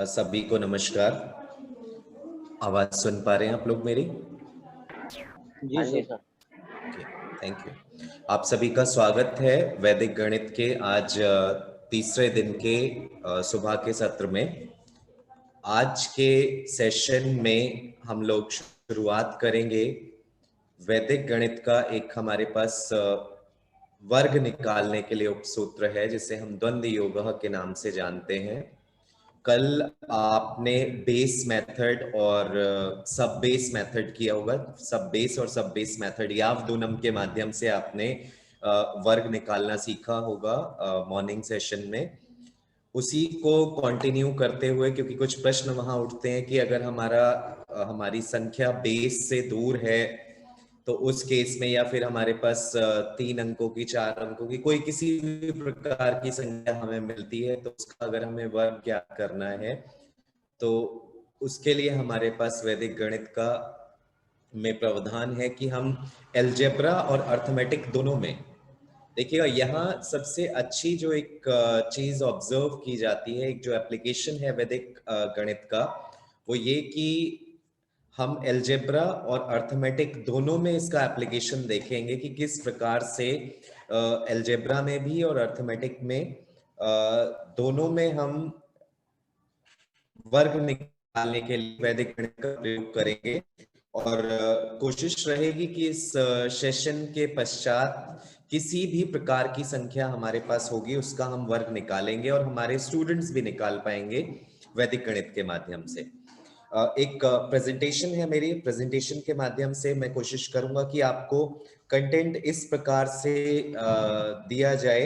सभी को नमस्कार। आवाज सुन पा रहे हैं आप लोग मेरी? जी सर। Okay, thank you. आप सभी का स्वागत है वैदिक गणित के आज तीसरे दिन के सुबह के सत्र में। आज के सेशन में हम लोग शुरुआत करेंगे वैदिक गणित का। एक हमारे पास वर्ग निकालने के लिए उपसूत्र है जिसे हम द्वंद्व योगः के नाम से जानते हैं। कल आपने बेस मेथड और सब बेस मेथड किया होगा। सब बेस और सब बेस मेथड यावदूनम के माध्यम से आपने वर्ग निकालना सीखा होगा मॉर्निंग सेशन में। उसी को कंटिन्यू करते हुए, क्योंकि कुछ प्रश्न वहां उठते हैं कि अगर हमारी संख्या बेस से दूर है तो उस केस में, या फिर हमारे पास 3 अंकों की 4 अंकों की कोई किसी भी प्रकार की संख्या हमें मिलती है तो उसका अगर हमें वर्ग ज्ञात करना है तो उसके लिए हमारे पास वैदिक गणित का में प्रावधान है कि हम एलजेब्रा और अर्थमेटिक दोनों में, देखिएगा यहाँ सबसे अच्छी जो एक चीज ऑब्जर्व की जाती है, एक जो एप्लीकेशन है वैदिक गणित का, वो ये कि हम एलजेब्रा और अर्थमेटिक दोनों में इसका एप्लीकेशन देखेंगे कि किस प्रकार से एलजेब्रा में भी और अर्थमेटिक में दोनों में हम वर्ग निकालने के लिए वैदिक गणित का प्रयोग करेंगे। और कोशिश रहेगी कि इस सेशन के पश्चात किसी भी प्रकार की संख्या हमारे पास होगी उसका हम वर्ग निकालेंगे और हमारे स्टूडेंट्स भी निकाल पाएंगे वैदिक गणित के माध्यम से। एक प्रेजेंटेशन है मेरी, प्रेजेंटेशन के माध्यम से मैं कोशिश करूंगा कि आपको कंटेंट इस प्रकार से दिया जाए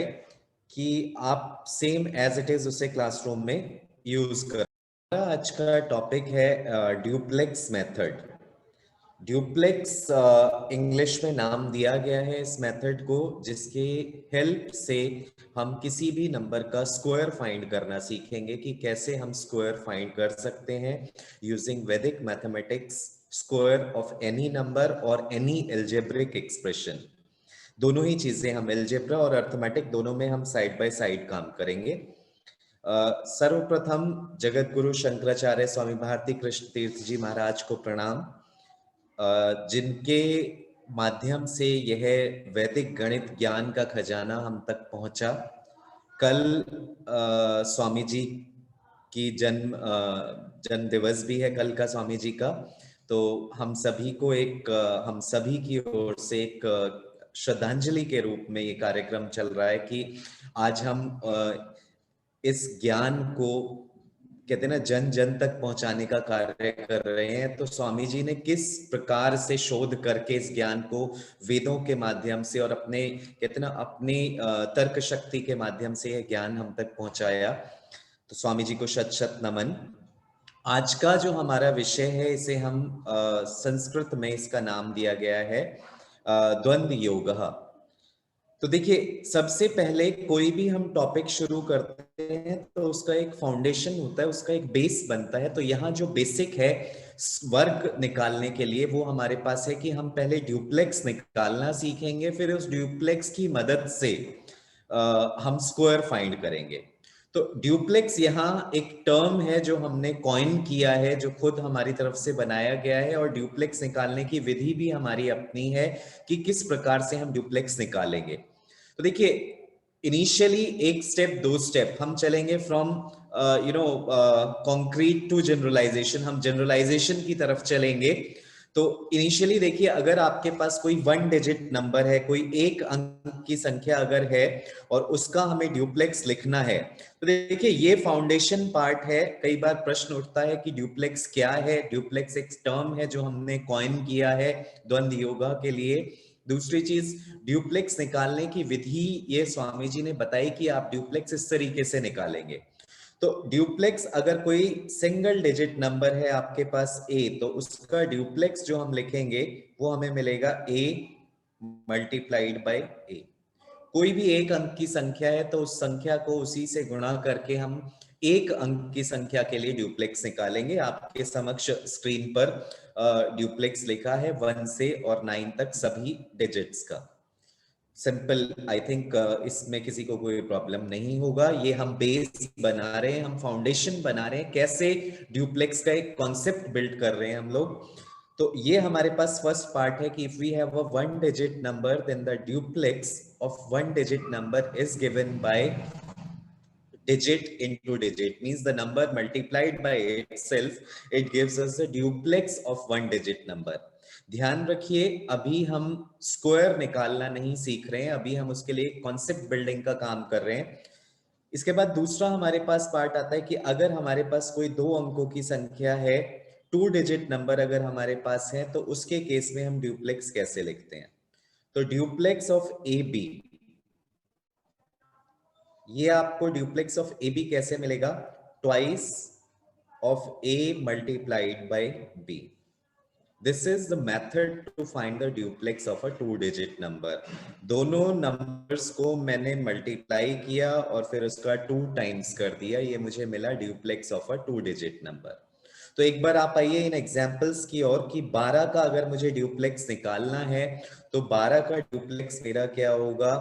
कि आप सेम एज इट इज उसे क्लासरूम में यूज कर। आज का टॉपिक है ड्यूप्लेक्स मेथड। ड्यूप्लेक्स इंग्लिश में नाम दिया गया है इस मेथड को, जिसके हेल्प से हम किसी भी नंबर का स्क्वायर फाइंड करना सीखेंगे कि कैसे हम स्क्वायर फाइंड कर सकते हैं यूजिंग वैदिक mathematics, square of any number और एनी एल्जेब्रिक एक्सप्रेशन। दोनों ही चीजें हम एल्जेब्रा और अर्थमेटिक दोनों में हम साइड बाय साइड काम करेंगे। सर्वप्रथम जगत गुरु शंकराचार्य स्वामी भारती कृष्ण तीर्थ जी महाराज को प्रणाम, जिनके माध्यम से यह वैदिक गणित ज्ञान का खजाना हम तक पहुंचा। कल स्वामी जी की जन्म दिवस भी है कल का स्वामी जी का, तो हम सभी को हम सभी की ओर से एक श्रद्धांजलि के रूप में ये कार्यक्रम चल रहा है कि आज हम इस ज्ञान को कहते हैं ना जन जन तक पहुंचाने का कार्य कर रहे हैं। तो स्वामी जी ने किस प्रकार से शोध करके इस ज्ञान को वेदों के माध्यम से और अपने कहते ना अपनी तर्क शक्ति के माध्यम से यह ज्ञान हम तक पहुंचाया, तो स्वामी जी को शत शत नमन। आज का जो हमारा विषय है इसे हम संस्कृत में इसका नाम दिया गया है द्वंद्व योगः। तो देखिए, सबसे पहले कोई भी हम टॉपिक शुरू करते हैं तो उसका एक फाउंडेशन होता है, उसका एक बेस बनता है। तो यहाँ जो बेसिक है वर्ग निकालने के लिए वो हमारे पास है कि हम पहले ड्यूप्लेक्स निकालना सीखेंगे, फिर उस ड्यूप्लेक्स की मदद से हम स्क्वायर फाइंड करेंगे। तो ड्यूप्लेक्स यहाँ एक टर्म है जो हमने कॉइन किया है, जो खुद हमारी तरफ से बनाया गया है, और ड्यूप्लेक्स निकालने की विधि भी हमारी अपनी है कि किस प्रकार से हम ड्यूप्लेक्स निकालेंगे। तो देखिए, इनिशियली एक स्टेप दो स्टेप हम चलेंगे फ्रॉम कॉन्क्रीट टू जनरलाइजेशन, हम जनरलाइजेशन की तरफ चलेंगे। तो इनिशियली देखिए, अगर आपके पास कोई 1 डिजिट नंबर है, कोई एक अंक की संख्या अगर है और उसका हमें ड्यूप्लेक्स लिखना है, तो देखिए ये फाउंडेशन पार्ट है। कई बार प्रश्न उठता है कि ड्यूप्लेक्स क्या है। ड्यूप्लेक्स एक टर्म है जो हमने कॉइन किया है द्वंद्व योगा के लिए। दूसरी चीज, ड्यूप्लेक्स निकालने की विधि ये स्वामी जी ने बताई कि आप ड्यूप्लेक्स इस तरीके से निकालेंगे। तो ड्यूप्लेक्स अगर कोई सिंगल डिजिट नंबर है आपके पास a, तो उसका ड्यूप्लेक्स जो हम लिखेंगे वो हमें मिलेगा a मल्टीप्लाइड बाय a। कोई भी एक अंक की संख्या है तो उस संख्या को उसी से गुणा करके हम एक अंक की संख्या के लिए ड्यूप्लेक्स निकालेंगे। आपके समक्ष स्क्रीन पर ड्यूप्लेक्स लिखा है 1 से और 9 तक सभी डिजिट्स का। सिंपल, आई थिंक इसमें किसी को कोई प्रॉब्लम नहीं होगा। ये हम बेस बना रहे हैं, हम फाउंडेशन बना रहे हैं, कैसे ड्यूप्लेक्स का एक कॉन्सेप्ट बिल्ड कर रहे हैं हम लोग। तो ये हमारे पास फर्स्ट पार्ट है कि if we have a one digit number then the duplex of one digit number is given by digit into digit, means the number multiplied by itself, it gives us the duplex of one digit number. ध्यान रखिए, अभी हम square निकालना नहीं सीख रहे हैं, अभी हम उसके लिए कॉन्सेप्ट बिल्डिंग का काम कर रहे हैं। इसके बाद दूसरा हमारे पास पार्ट आता है कि अगर हमारे पास कोई दो अंकों की संख्या है, टू डिजिट नंबर अगर हमारे पास है, तो उसके केस में हम ड्यूप्लेक्स कैसे लिखते हैं। तो ड्यूप्लेक्स ऑफ ए बी, ये आपको ड्यूप्लेक्स ऑफ ए बी कैसे मिलेगा, twice of A multiplied by B. This is the method to find the duplex of a two digit number. दोनों नंबर्स को मैंने मल्टीप्लाई किया और फिर उसका 2 टाइम्स कर दिया, ये मुझे मिला duplex of a two digit number. तो एक बार आप आइए इन एग्जाम्पल्स की ओर कि 12 का अगर मुझे ड्यूप्लेक्स निकालना है तो 12 का ड्यूप्लेक्स मेरा क्या होगा,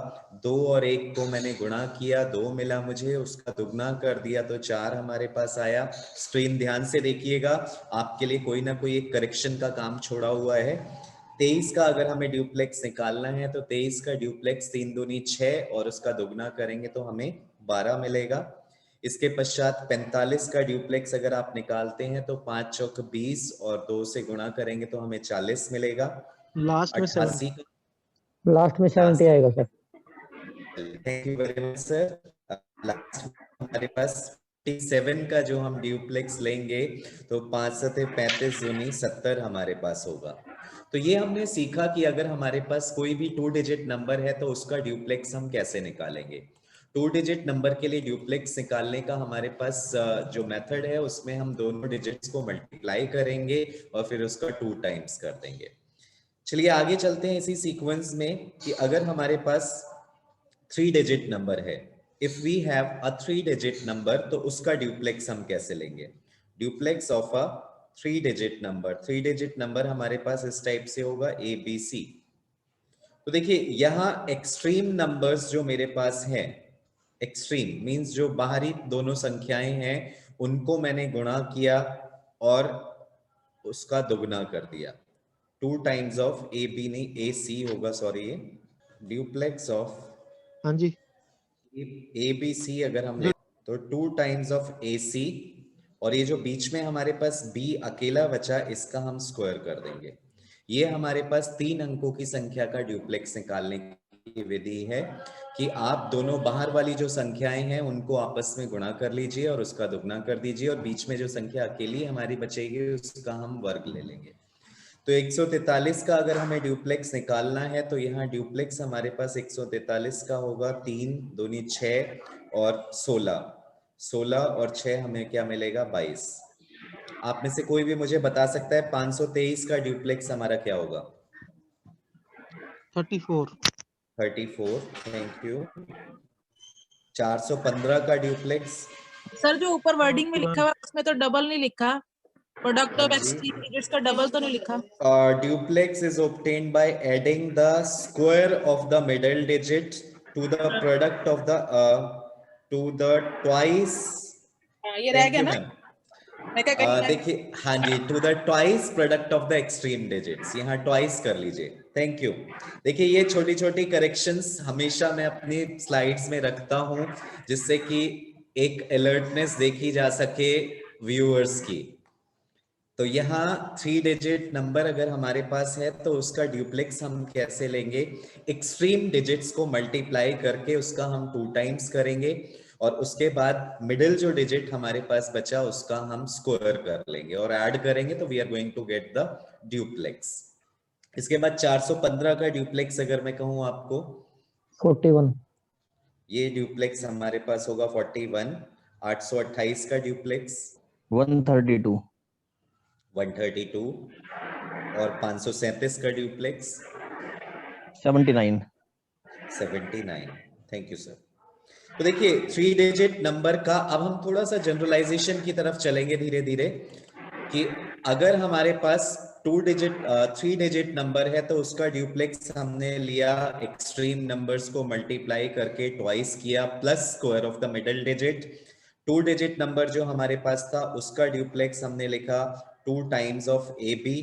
2 और 1 को मैंने गुणा किया, 2 मिला मुझे, उसका दुगना कर दिया तो 4 हमारे पास आया। स्क्रीन ध्यान से देखिएगा, आपके लिए कोई ना कोई एक करेक्शन का काम छोड़ा हुआ है। 23 का अगर हमें ड्यूप्लेक्स निकालना है तो 23 का ड्यूप्लेक्स 3 दूनी 6 और उसका दुगना करेंगे तो हमें 12 मिलेगा। इसके पश्चात 45 का ड्यूप्लेक्स अगर आप निकालते हैं तो 5 चौक 20 और 2 से गुणा करेंगे तो हमें 40 मिलेगा। लास्ट में 88 लास्ट में 70 आएगा sir. Thank you very much sir. Last हमारे पास 47 का जो हम ड्यूप्लेक्स लेंगे तो 5 सते 35 दूनी 70 हमारे पास होगा। तो ये हमने सीखा कि अगर हमारे पास कोई भी 2 डिजिट नंबर है तो उसका ड्यूप्लेक्स हम कैसे निकालेंगे। 2 डिजिट नंबर के लिए ड्यूप्लेक्स निकालने का हमारे पास जो मेथड है उसमें हम दोनों डिजिट्स को मल्टीप्लाई करेंगे और फिर उसका 2 टाइम्स कर देंगे। चलिए आगे चलते हैं इसी सीक्वेंस में कि अगर हमारे पास 3 डिजिट नंबर है, if we have a 3 digit number तो उसका ड्यूप्लेक्स हम कैसे लेंगे। Duplex of a 3 digit number, 3 digit number हमारे पास इस टाइप से होगा ए बी सी। तो देखिए यहाँ एक्सट्रीम नंबर्स जो मेरे पास हैं, एक्सट्रीम मींस जो बाहरी दोनों संख्याएं हैं उनको मैंने गुणा किया और उसका दुगना कर दिया। 2 टाइम्स ऑफ ए बी नहीं ए सी होगा, सॉरी, ये ड्यूप्लेक्स ऑफ हाँ जी ए बी सी अगर हम ले तो 2 टाइम्स ऑफ ए सी और ये जो बीच में हमारे पास बी अकेला बचा इसका हम स्क्वायर कर देंगे। ये हमारे पास 3 अंकों की संख्या का ड्यूप्लेक्स निकालने की विधि है कि आप दोनों बाहर वाली जो संख्याएं हैं उनको आपस में गुणा कर लीजिए और उसका दुगना कर दीजिए और बीच में जो संख्या अकेली हमारी बचेगी उसका हम वर्ग ले लेंगे। तो 143 का अगर हमें ड्यूप्लेक्स निकालना है तो यहाँ ड्यूप्लेक्स हमारे पास 143 का होगा 3 दूनी 6 और 16 और 6 हमें क्या मिलेगा 22। आप में से कोई भी मुझे बता सकता है 523 का ड्यूप्लेक्स हमारा क्या होगा। 34, थैंक यू। 415 का ड्यूप्लेक्स सर जो ऊपर वर्डिंग में लिखा हुआ है उसमें तो डबल नहीं लिखा, प्रोडक्ट ऑफ एक्सट्रीम डिजिट्स का डबल तो नहीं लिखा। Duplex is obtained by adding the square of the middle digit to the product of the to the twice. ये रह गया ना, मैं क्या कह देखिए हाँ जी, to the twice product of the extreme digits, यहाँ ट्वाइस कर लीजिए, थैंक यू। देखिए ये छोटी छोटी करेक्शंस हमेशा मैं अपनी स्लाइड्स में रखता हूँ जिससे कि एक अलर्टनेस देखी जा सके व्यूअर्स की। तो यहाँ 3 डिजिट नंबर अगर हमारे पास है तो उसका ड्यूप्लेक्स हम कैसे लेंगे, एक्सट्रीम डिजिट्स को मल्टीप्लाई करके उसका हम 2 टाइम्स करेंगे और उसके बाद मिडिल जो डिजिट हमारे पास बचा उसका हम स्क्वायर कर लेंगे और ऐड करेंगे तो we are going to get the duplex. इसके बाद 415 का ड्यूप्लेक्स अगर मैं कहूँ आपको 41, ये ड्यूप्लेक्स हमारे पास होगा 41। 828 का ड्यूप्लेक्स 132 और 537 का ड्यूप्लेक्स 79। Thank you sir. तो देखिए 3 डिजिट नंबर का अब हम थोड़ा सा जनरलाइजेशन की तरफ चलेंगे धीरे धीरे कि अगर हमारे पास थ्री डिजिट नंबर है तो उसका ड्यूप्लेक्स हमने लिया एक्सट्रीम नंबर्स को मल्टीप्लाई करके ट्वाइस किया plus square of the middle digit. 2 digit number जो हमारे पास था उसका ड्यूप्लेक्स हमने लिखा 2 times of A B.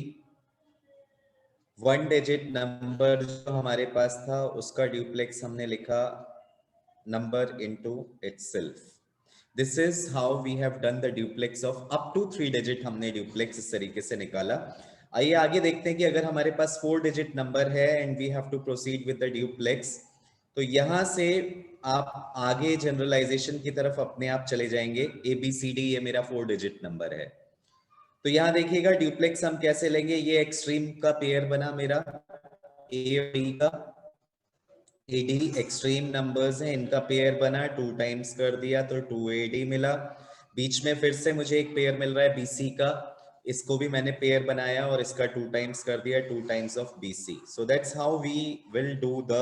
1 digit number जो हमारे पास था उसका ड्यूप्लेक्स हमने लिखा number into itself. This is how we have done the duplex of up to 3 digit. हमने ड्यूप्लेक्स इस तरीके से निकाला। आइए आगे देखते हैं कि अगर हमारे पास 4 डिजिट नंबर है and we have to proceed with the duplex, तो यहां से आप आगे जनरलाइजेशन की तरफ अपने आप चले जाएंगे। ए बी सी डी ये मेरा 4 डिजिट नंबर है, तो यहां देखिएगा ड्यूप्लेक्स हम कैसे लेंगे। ये एक्सट्रीम का पेयर बना मेरा ए और डी का। ए डी एक्सट्रीम नंबर्स हैं, इनका पेयर बना, 2 टाइम्स कर दिया तो 2AD मिला। बीच में फिर से मुझे एक पेयर मिल रहा है BC का, इसको भी मैंने पेयर बनाया और इसका 2 टाइम्स कर दिया, 2 times of BC। So that's how we will do the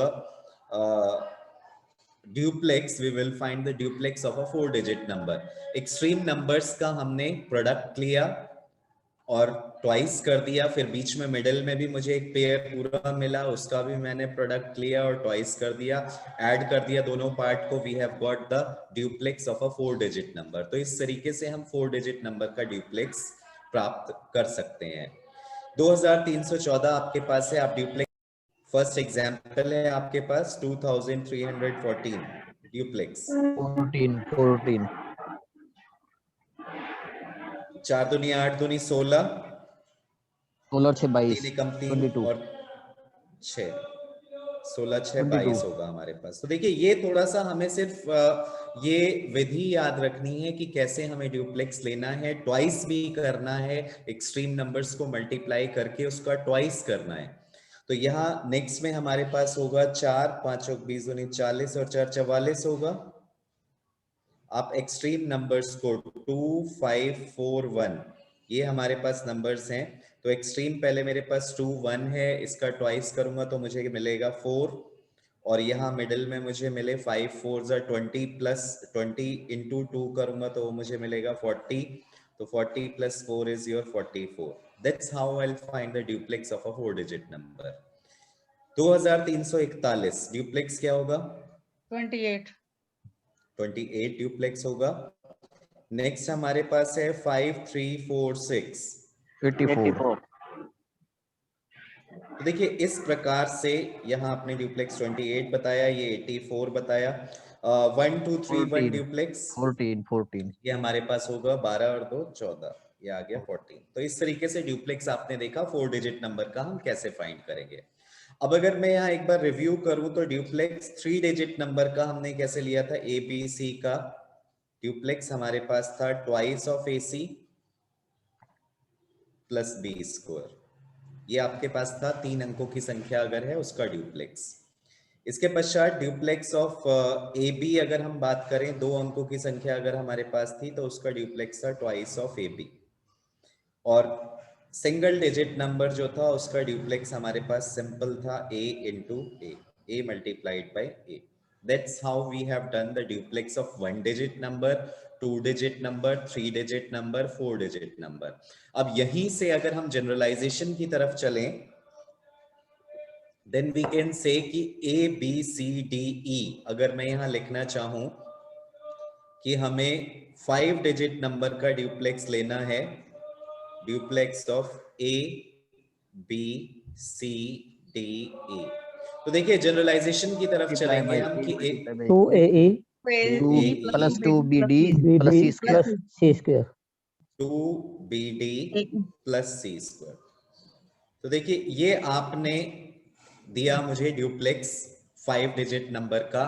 duplex. We will find the duplex of a 4 digit number. Extreme numbers का हमने प्रोडक्ट लिया और ट्वाइस कर दिया, फिर बीच में मिडिल में भी मुझे एक पेयर पूरा मिला, उसका भी मैंने प्रोडक्ट लिया और ट्वाइस कर दिया, ऐड कर दिया दोनों पार्ट को। We have got the duplex of a 4 digit number. तो इस तरीके से हम 4 डिजिट नंबर का ड्यूप्लेक्स प्राप्त कर सकते हैं। 2314 आपके पास है, आप ड्यूप्लेक्स फर्स्ट एग्जांपल है आपके पास 2314 ड्यूप्लेक्स। 14 4 दूनी 8 दूनी 16, 16 6 22 3 एकम 3 22 और 6, 16 6 22 22 होगा हमारे पास। तो देखिए ये थोड़ा सा हमें सिर्फ ये विधि याद रखनी है कि कैसे हमें ड्यूप्लेक्स लेना है। ट्वाइस भी करना है, एक्सट्रीम नंबर्स को मल्टीप्लाई करके उसका ट्वाइस करना है। तो यहाँ नेक्स्ट में हमारे पास होगा 4 5 20 40 और 4 44 होगा। आप एक्सट्रीम नंबर्स को 2 5 4 1 ये हमारे पास नंबर्स हैं। तो एक्सट्रीम पहले मेरे पास 2 1 है, इसका ट्वाइस करूंगा तो मुझे मिलेगा 4, और यहाँ मिडिल में मुझे मिले 5 4 20 प्लस 20 इंटू 2 करूंगा तो मुझे मिलेगा 40। तो 40 plus 4 is your 44। That's how I will find the duplex of a 4 digit number. 2341 duplex क्या होगा? 28 ड्यूप्लेक्स होगा। नेक्स्ट हमारे पास है 5346 84। तो देखिए इस प्रकार से यहाँ आपने ड्यूप्लेक्स 28 बताया, ये 84 बताया। 1 2 3 1 ड्यूप्लेक्स 14 ये हमारे पास होगा 12 और 2 14, ये आ गया 14। तो इस तरीके से ड्यूप्लेक्स आपने देखा 4 डिजिट नंबर का हम कैसे फाइंड करेंगे। अब अगर मैं यहाँ एक बार रिव्यू करूं तो ड्यूप्लेक्स 3 डिजिट नंबर का हमने कैसे लिया था? ABC का ड्यूप्लेक्स हमारे पास था twice of AC plus B square. ये आपके पास था 3 अंकों की संख्या अगर है उसका ड्यूप्लेक्स। इसके पश्चात ड्यूप्लेक्स ऑफ AB अगर हम बात करें 2 अंकों की संख्या अगर हमारे पास थी तो उसका ड्यूप्लेक्स था ट्वाइस ऑफ AB। और सिंगल डिजिट नंबर जो था उसका ड्यूप्लेक्स हमारे पास सिंपल था A into A multiplied by A। That's how we have done the duplex of 1 digit number, 2 digit number, 3 digit number, 4 digit number। अब यहीं से अगर हम जनरलाइजेशन की तरफ चलें then we can say कि A B C D E अगर मैं यहां लिखना चाहूं कि हमें 5 डिजिट नंबर का ड्यूप्लेक्स लेना है, duplex of A B C D E। तो देखिए जनरलाइजेशन की तरफ चलेंगे हम कि 2AE 2 plus 2BD plus C square 2BD plus C square. तो देखिए ये आपने दिया मुझे ड्यूप्लेक्स 5 डिजिट नंबर का।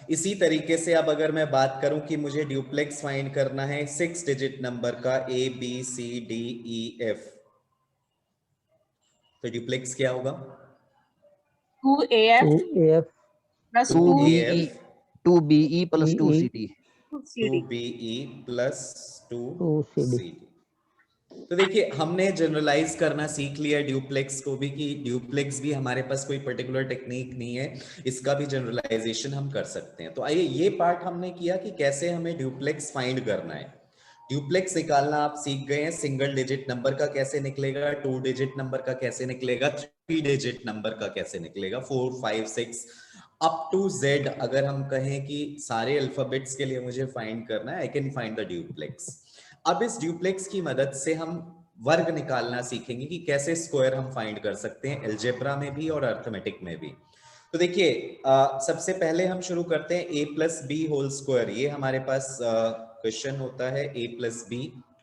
इसी तरीके से अब अगर मैं बात करूं कि मुझे ड्यूप्लेक्स फाइंड करना है 6 डिजिट नंबर का A B C D E F, तो ड्यूप्लेक्स क्या होगा? 2AF plus 2BE plus 2CD 2BE plus 2CD। तो देखिए हमने जनरलाइज करना सीख लिया ड्यूप्लेक्स को भी कि ड्यूप्लेक्स भी हमारे पास कोई पर्टिकुलर टेक्निक नहीं है, इसका भी जनरलाइजेशन हम कर सकते हैं। तो आइए ये पार्ट हमने किया कि कैसे हमें ड्यूप्लेक्स फाइंड करना है। ड्यूप्लेक्स निकालना आप सीख गए हैं, सिंगल डिजिट नंबर का कैसे निकलेगा, 2 डिजिट नंबर का कैसे निकलेगा, 3 डिजिट नंबर का कैसे निकलेगा, 4, 5, 6 अप टू Z। अगर हम कहें कि सारे अल्फाबेट्स के लिए मुझे फाइंड करना है, I can find the duplex. अब इस ड्यूप्लेक्स की मदद से हम वर्ग निकालना सीखेंगे कि कैसे स्क्वायर हम फाइंड कर सकते हैं, अलजेब्रा में भी और अर्थमेटिक में भी। तो देखिए सबसे पहले हम शुरू करते हैं a plus B whole square. ये हमारे पास क्वेश्चन होता है a plus B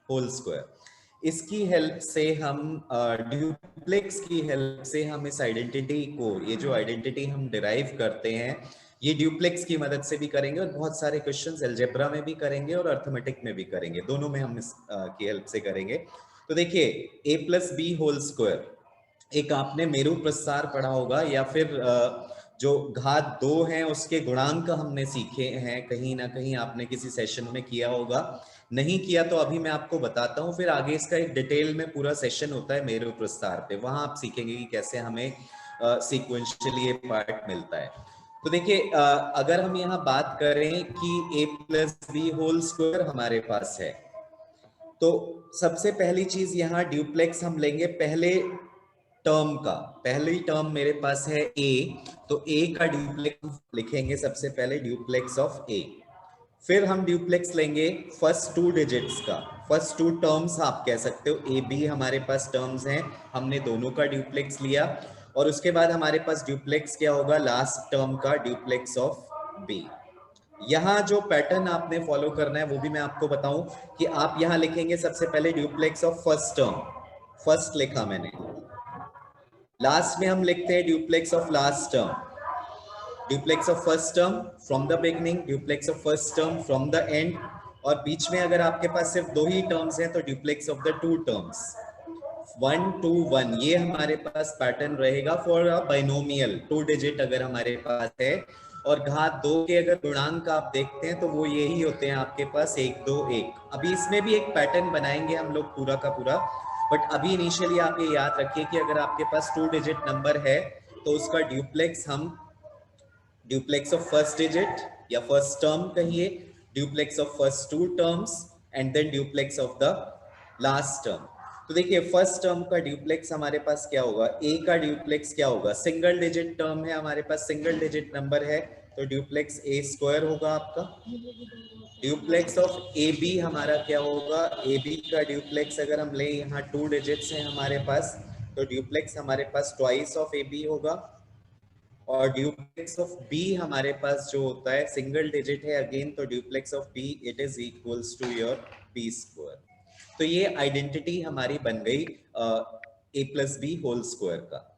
whole square. इसकी हेल्प से हम ड्यूप्लेक्स की हेल्प से हम इस आइडेंटिटी को, ये जो आइडेंटिटी हम डिराइव करते हैं, ये ड्यूप्लेक्स की मदद से भी करेंगे और बहुत सारे क्वेश्चंस अलजेब्रा में भी करेंगे और अर्थमेटिक में भी करेंगे, दोनों में हम इस की हेल्प से करेंगे। तो देखिए a plus B whole square, एक आपने मेरु प्रस्तार पढ़ा होगा या फिर जो घात 2 हैं उसके गुणांक हमने सीखे हैं, कहीं ना कहीं आपने किसी सेशन में किया होगा, नहीं किया तो अभी मैं आपको बताता हूँ, फिर आगे इसका एक डिटेल में पूरा सेशन होता है मेरु प्रस्तार पे, वहां आप सीखेंगे कि कैसे हमें सीक्वेंशियली ये पार्ट मिलता है। तो देखिए अगर हम यहाँ बात करें कि a plus B whole square हमारे पास है, तो सबसे पहली चीज यहाँ ड्यूप्लेक्स हम लेंगे पहले टर्म का। पहली टर्म मेरे पास है a, तो a का ड्यूप्लेक्स लिखेंगे सबसे पहले, ड्यूप्लेक्स ऑफ a। फिर हम ड्यूप्लेक्स लेंगे फर्स्ट 2 डिजिट्स का, फर्स्ट 2 टर्म्स आप कह सकते हो, a b हमारे पास टर्म्स हैं, हमने दोनों का ड्यूप्लेक्स लिया। और उसके बाद हमारे पास ड्यूप्लेक्स क्या होगा, लास्ट टर्म का ड्यूप्लेक्स ऑफ b। यहाँ जो पैटर्न आपने फॉलो करना है वो भी मैं आपको बताऊं कि आप यहाँ लिखेंगे सबसे पहले duplex of first term, first लिखा मैंने, लास्ट में हम लिखते हैं duplex of last term, duplex of first term from the beginning, duplex of first term from the end, और बीच में अगर आपके पास सिर्फ 2 ही टर्म्स हैं तो ड्यूप्लेक्स ऑफ द 2 टर्म्स, 1 2 1। ये हमारे पास पैटर्न रहेगा फॉर अ बाइनोमियल, 2 डिजिट अगर हमारे पास है, और घात 2 के अगर गुणांक आप देखते हैं तो वो यही होते हैं आपके पास 1 2 1। अभी इसमें भी एक पैटर्न बनाएंगे हम लोग पूरा का पूरा, बट अभी इनिशियली आप ये याद रखिए कि अगर आपके पास 2 डिजिट नंबर है तो उसका ड्यूप्लेक्स हम ड्यूप्लेक्स ऑफ फर्स्ट डिजिट या फर्स्ट टर्म कहिए, duplex of first 2 terms and then duplex of the last term. तो देखिए फर्स्ट टर्म का ड्यूप्लेक्स हमारे पास क्या होगा, a का ड्यूप्लेक्स क्या होगा, सिंगल डिजिट टर्म है हमारे पास, सिंगल डिजिट नंबर है तो ड्यूप्लेक्स a स्क्वायर होगा आपका। ड्यूप्लेक्स ऑफ ab हमारा क्या होगा, ab का ड्यूप्लेक्स अगर हम ले, यहाँ 2 डिजिट्स हैं हमारे पास, तो ड्यूप्लेक्स हमारे पास ट्वाइस ऑफ ab होगा। और ड्यूप्लेक्स ऑफ b हमारे पास जो होता है सिंगल डिजिट है अगेन, तो duplex of b it is equals to your b square. तो ये आइडेंटिटी हमारी बन गई a plus B whole square का।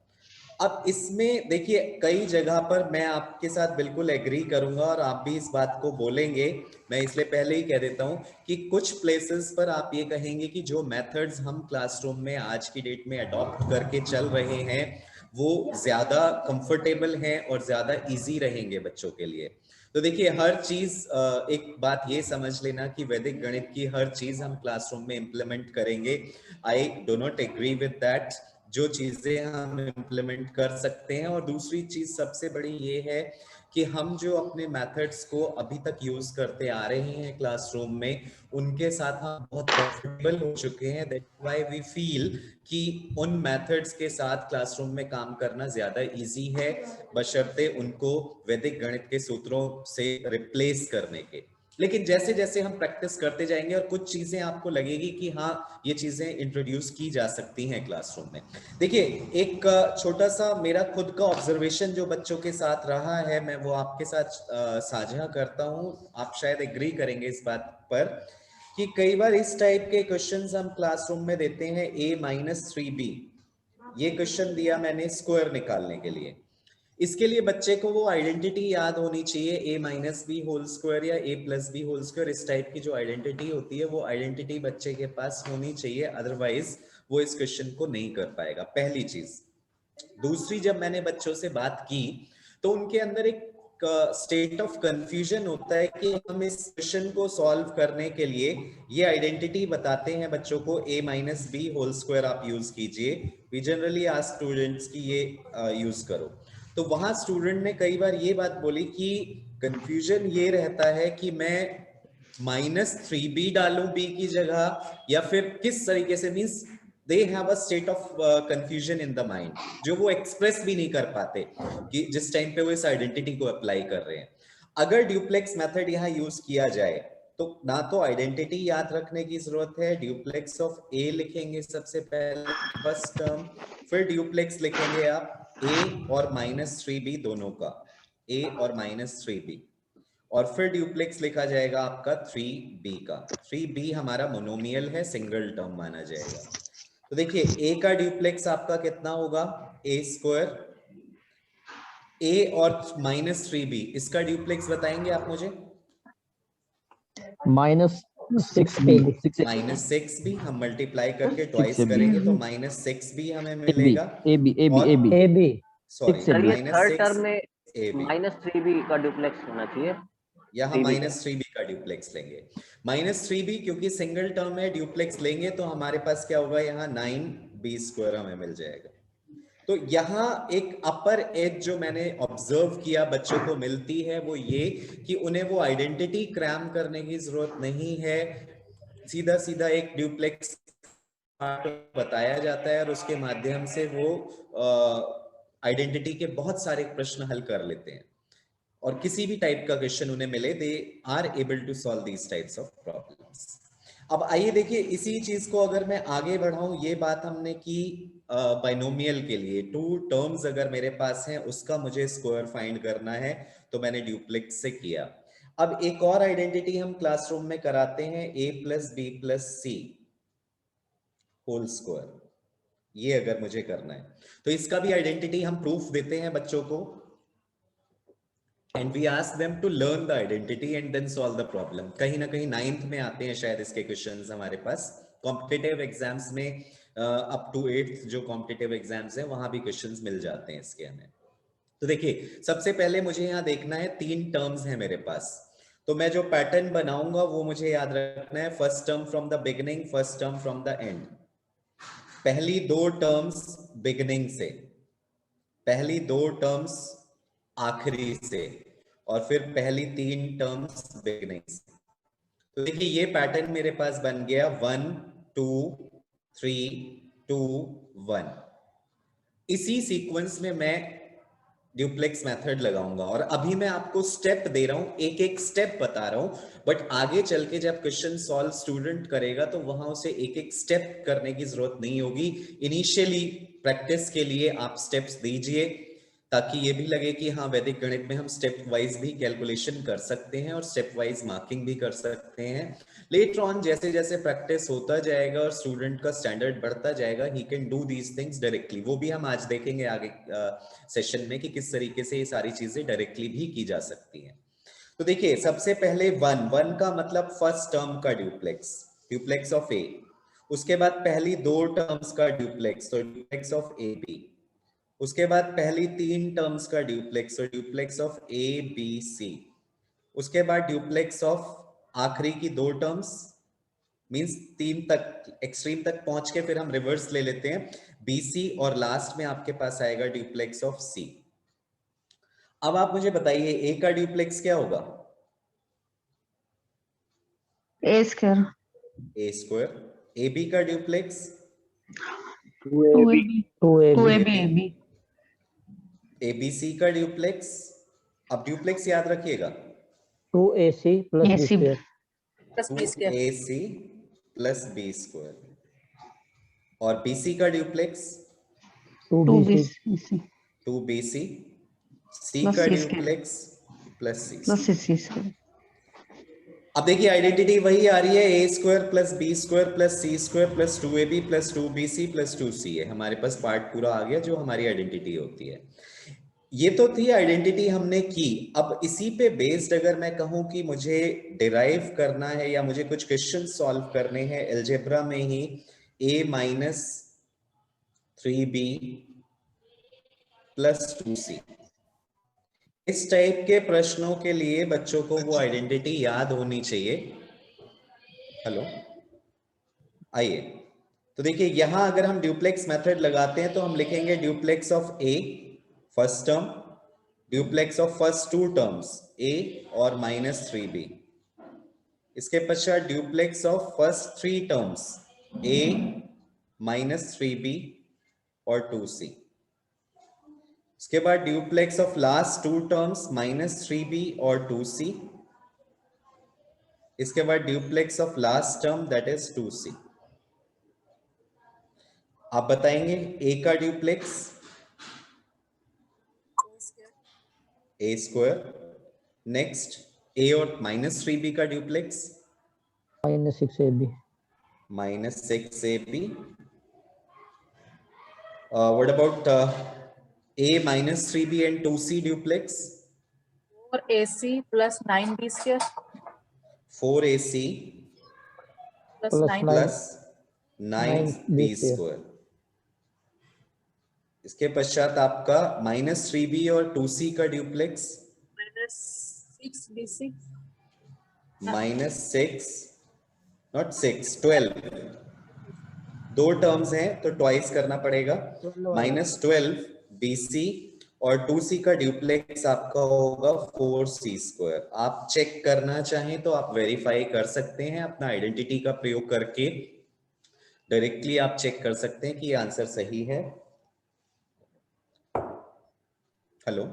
अब इसमें देखिए कई जगह पर मैं आपके साथ बिल्कुल एग्री करूंगा और आप भी इस बात को बोलेंगे, मैं इसलिए पहले ही कह देता हूं कि कुछ प्लेसेस पर आप ये कहेंगे कि जो मेथड्स हम क्लासरूम में आज की डेट में अडॉप्ट करके चल रहे हैं वो ज्यादा कंफर्टेबल हैं और ज्यादा इजी रहेंगे बच्चों के लिए। तो देखिए हर चीज, एक बात ये समझ लेना कि वैदिक गणित की हर चीज हम क्लासरूम में इम्प्लीमेंट करेंगे, I do not agree with that. जो चीजें हम इम्प्लीमेंट कर सकते हैं, और दूसरी चीज सबसे बड़ी ये है कि हम जो अपने मेथड्स को अभी तक यूज करते आ रहे हैं क्लासरूम में, उनके साथ हम बहुत कंफर्टेबल हो चुके हैं, दैट्स व्हाई वी फील कि उन मेथड्स के साथ क्लासरूम में काम करना ज्यादा इजी है, बशर्ते उनको वैदिक गणित के सूत्रों से रिप्लेस करने के। लेकिन जैसे जैसे हम प्रैक्टिस करते जाएंगे और कुछ चीजें आपको लगेगी कि हाँ ये चीजें इंट्रोड्यूस की जा सकती हैं क्लासरूम में। देखिए एक छोटा सा मेरा खुद का ऑब्जर्वेशन जो बच्चों के साथ रहा है, मैं वो आपके साथ साझा करता हूँ, आप शायद एग्री करेंगे इस बात पर कि कई बार इस टाइप के क्वेश्चंस हम क्लासरूम में देते हैं, a-3b, ये क्वेश्चन दिया मैंने स्क्वायर निकालने के लिए। इसके लिए बच्चे को वो आइडेंटिटी याद होनी चाहिए, a minus B whole square या a plus B whole square, इस टाइप की जो आइडेंटिटी होती है वो आइडेंटिटी बच्चे के पास होनी चाहिए, अदरवाइज वो इस क्वेश्चन को नहीं कर पाएगा, पहली चीज। दूसरी, जब मैंने बच्चों से बात की तो उनके अंदर एक स्टेट ऑफ कंफ्यूजन होता है कि हम इस क्वेश्चन को सॉल्व करने के लिए ये आइडेंटिटी बताते हैं बच्चों को, a minus B whole square आप यूज कीजिए, वी जनरली आस्क स्टूडेंट्स की ये यूज करो। तो वहां स्टूडेंट ने कई बार ये बात बोली कि कंफ्यूजन ये रहता है कि मैं -3b डालूं b की जगह, या फिर किस तरीके से, means they have a state of confusion in the mind, जो वो एक्सप्रेस भी नहीं कर पाते कि जिस टाइम पे वो इस आइडेंटिटी को अप्लाई कर रहे हैं। अगर ड्यूप्लेक्स मेथड यहाँ यूज किया जाए तो ना तो आइडेंटिटी याद रखने की जरूरत है, ड्यूप्लेक्स ऑफ ए लिखेंगे सबसे पहले फर्स्ट टर्म, फिर ड्यूप्लेक्स लिखेंगे आप a और -3b दोनों का, a और -3b, और फिर ड्यूप्लेक्स लिखा जाएगा आपका 3b का। 3b हमारा मोनोमियल है, सिंगल टर्म माना जाएगा। तो देखिए a का ड्यूप्लेक्स आपका कितना होगा, a², a और -3b, इसका ड्यूप्लेक्स बताएंगे आप मुझे? -6b हम मल्टीप्लाई करके ट्वाइस करेंगे तो -6b हमें मिलेगा, सॉरी थर्ड टर्म में -3b -3b का ड्यूप्लेक्स होना चाहिए। यहाँ -3b का ड्यूप्लेक्स लेंगे। -3b क्योंकि सिंगल टर्म है, ड्यूप्लेक्स लेंगे तो हमारे पास क्या होगा, यहाँ 9b² हमें मिल जाएगा। तो यहाँ एक अपर एज जो मैंने ऑब्जर्व किया बच्चों को मिलती है वो ये कि उन्हें वो आइडेंटिटी क्रैम करने की जरूरत नहीं है, सीधा सीधा एक ड्यूप्लेक्स बताया जाता है और उसके माध्यम से वो आइडेंटिटी के बहुत सारे प्रश्न हल कर लेते हैं, और किसी भी टाइप का क्वेश्चन उन्हें मिले they are able to solve these types of problems. अब आइए देखिए इसी चीज को अगर मैं आगे बढ़ाऊं, ये बात हमने की बाइनोमियल के लिए, 2 टर्म्स अगर मेरे पास हैं उसका मुझे स्क्वायर फाइंड करना है तो मैंने ड्यूप्लेक्स से किया। अब एक और आइडेंटिटी हम क्लासरूम में कराते हैं, a + b + c whole square, ये अगर मुझे करना है तो इसका भी आइडेंटिटी हम प्रूफ देते हैं बच्चों को, and we ask them to learn the identity and then solve the problem। कहीं ना कहीं 9th में आते हैं शायद इसके क्वेश्चंस हमारे पास, कॉम्पिटिटिव एग्जाम्स में अप टू 8th जो कॉम्पिटिटिव एग्जाम्स हैं वहां भी क्वेश्चंस मिल जाते हैं इसके हमें। तो देखिए सबसे पहले मुझे यहाँ देखना है 3 टर्म्स हैं मेरे पास, तो मैं जो पैटर्न बनाऊंगा वो मुझे याद रखना है, first term from the beginning, first term from the and. पहली 2 टर्म्स बिगिनिंग से, पहली 2 टर्म्स आखिरी से, और फिर पहली 3 टर्म्स बिगिनिंग से। तो देखिए ये पैटर्न मेरे पास बन गया 1 2 3 2 1। इसी सीक्वेंस में मैं ड्यूप्लेक्स मेथड लगाऊंगा, और अभी मैं आपको स्टेप दे रहा हूं, एक एक स्टेप बता रहा हूं, बट आगे चल के जब क्वेश्चन सॉल्व स्टूडेंट करेगा तो वहां उसे एक एक स्टेप करने की जरूरत नहीं होगी। इनिशियली प्रैक्टिस के लिए आप स्टेप्स दीजिए ताकि ये भी लगे कि हाँ वैदिक गणित में हम स्टेप वाइज भी कैलकुलेशन कर सकते हैं और स्टेप वाइज मार्किंग भी कर सकते हैं। लेटर ऑन जैसे जैसे प्रैक्टिस होता जाएगा और स्टूडेंट का स्टैंडर्ड बढ़ता जाएगा, he can do these things directly. वो भी हम आज देखेंगे आगे सेशन में कि किस तरीके से ये सारी चीजें डायरेक्टली भी की जा सकती हैं। तो देखिए सबसे पहले 1 का मतलब फर्स्ट टर्म का ड्यूप्लेक्स, ड्यूप्लेक्स ऑफ ए। उसके बाद पहली 2 टर्म्स का ड्यूप्लेक्स, तो ड्यूप्लेक्स ऑफ ए बी। उसके बाद पहली 3 टर्म्स का ड्यूप्लेक्स, तो duplex of A B C. उसके बाद ड्यूप्लेक्स ऑफ आखिरी की 2 टर्म्स, मींस 3 तक एक्सट्रीम तक पहुंच के फिर हम रिवर्स ले लेते हैं, बी सी, और लास्ट में आपके पास आएगा ड्यूप्लेक्स ऑफ सी। अब आप मुझे बताइए ए का ड्यूप्लेक्स क्या होगा? A²। A²। ए बी का ड्यूप्लेक्स 2ab। ABC का ड्यूप्लेक्स, अब ड्यूप्लेक्स याद रखिएगा 2ac + b²। 2ac + b²। और BC का ड्यूप्लेक्स 2bc। 2bc। C का ड्यूप्लेक्स +c²। अब देखिए आइडेंटिटी वही आ रही है, a² + b² + c² + 2ab + 2bc + 2c है। हमारे पास पार्ट पूरा आ गया जो हमारी आइडेंटिटी होती है। ये तो थी आइडेंटिटी हमने की। अब इसी पे बेस्ड अगर मैं कहूं कि मुझे डिराइव करना है या मुझे कुछ क्वेश्चन सॉल्व करने हैं अलजेब्रा में ही, a - 3b + 2c, इस टाइप के प्रश्नों के लिए बच्चों को वो आइडेंटिटी याद होनी चाहिए। हेलो, आइए तो देखिए यहां अगर हम ड्यूप्लेक्स मेथड लगाते हैं तो हम लिखेंगे duplex of a first term, duplex of first 2 terms a और -3b, इसके पश्चात duplex of first 3 terms a minus 3b और 2c। इसके बाद duplex of last 2 terms minus 3b और 2c। इसके बाद duplex of last term that is 2c। आप बताएंगे a का duplex a square. Next a और माइनस 3b का duplex -6ab minus 6ab. What about a minus 3b and 2c duplex? 4ac plus 9b square 4ac plus 9 plus 9b square. square. इसके पश्चात आपका minus 3b और 2c का duplex minus 6b6 minus 6 not 6 12। दो terms हैं तो twice करना पड़ेगा। माइनस 12 bc और 2c का ड्यूप्लेक्स आपका होगा 4c स्क्वायर। आप चेक करना चाहें तो आप वेरीफाई कर सकते हैं अपना आइडेंटिटी का प्रयोग करके। डायरेक्टली आप चेक कर सकते हैं कि ये आंसर सही है। हेलो।